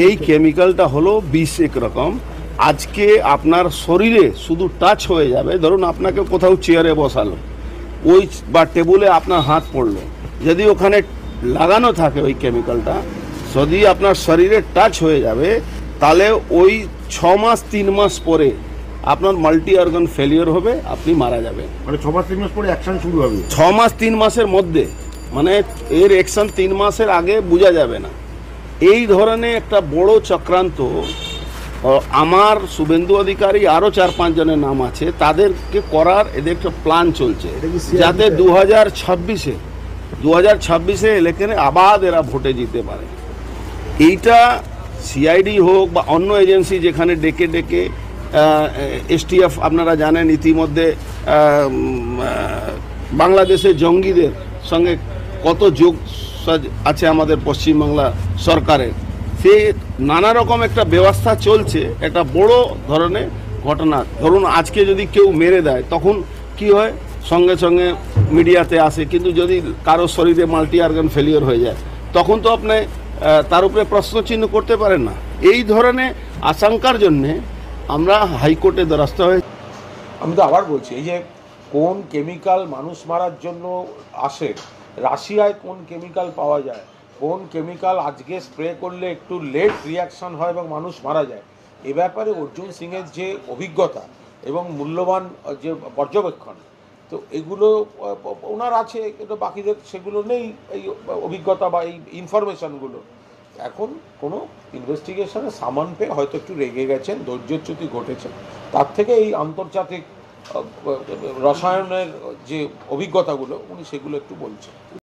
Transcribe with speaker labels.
Speaker 1: এই কেমিক্যালটা হলো বিষ একরকম। আজকে আপনার শরীরে শুধু টাচ হয়ে যাবে, ধরুন আপনাকে কোথাও চেয়ারে বসালো, ওই বা টেবিলে আপনার হাত পড়লো, যদি ওখানে লাগানো থাকে ওই কেমিক্যালটা, যদি আপনার শরীরে টাচ হয়ে যাবে, তাহলে ওই 6 মাস 3 মাস পরে আপনার মাল্টি অর্গান ফেলিওর হবে, আপনি মারা যাবেন।
Speaker 2: মানে 6 মাস 3 মাস পরে অ্যাকশন শুরু হবে?
Speaker 1: 6 মাস 3 মাসের মধ্যে, মানে এর অ্যাকশন 3 মাসের আগে বোঝা যাবে না। এই ধরনের একটা বড় চক্রান্ত, আমার শুভেন্দু অধিকারী আরও 4-5 জনের নাম আছে, তাদেরকে করার এদের একটা প্ল্যান চলছে, যাতে 2026-এ ইলেকশনে আবার এরা ভোটে জিতে পারে। এইটা সিআইডি হোক বা অন্য এজেন্সি যেখানে ডেকে ডেকে, এসটিএফ আপনারা জানেন ইতিমধ্যে বাংলাদেশের জঙ্গিদের সঙ্গে কত যোগ আছে আমাদের পশ্চিমবাংলা সরকারের, সে নানা রকম একটা ব্যবস্থা চলছে। একটা বড় ধরনের ঘটনা, ধরুন আজকে যদি কেউ মেরে দেয়, তখন কি হয়, সঙ্গে সঙ্গে মিডিয়াতে আসে, কিন্তু যদি কারো শরীরে মাল্টি অর্গান ফেলিওর হয়ে যায়, তখন তো আপনি তার উপরে প্রশ্নচিহ্ন করতে পারেন না। এই ধরনের আশঙ্কার জন্যে আমরা হাইকোর্টে দ্বারস্থ হয়ে।
Speaker 3: আমি তো আবার বলছি, এই যে কোন কেমিক্যাল মানুষ মারার জন্য আসে, রাশিয়ায় কোন কেমিক্যাল পাওয়া যায়, কোন কেমিক্যাল আজকে স্প্রে করলে একটু লেট রিয়াকশন হয় এবং মানুষ মারা যায়, এ ব্যাপারে অর্জুন সিংয়ের যে অভিজ্ঞতা এবং মূল্যবান যে পর্যবেক্ষণ, তো এগুলো ওনার আছে, কিন্তু বাকিদের সেগুলো নেই, এই অভিজ্ঞতা বা এই ইনফরমেশনগুলো। এখন কোনো ইনভেস্টিগেশনে সামান পেয়ে হয়তো একটু রেগে গেছেন, ধৈর্যচ্যুতি ঘটেছে, তার থেকে এই আন্তর্জাতিক রসায়নের যে অভিজ্ঞতাগুলো উনি সেগুলো একটু বলছেন।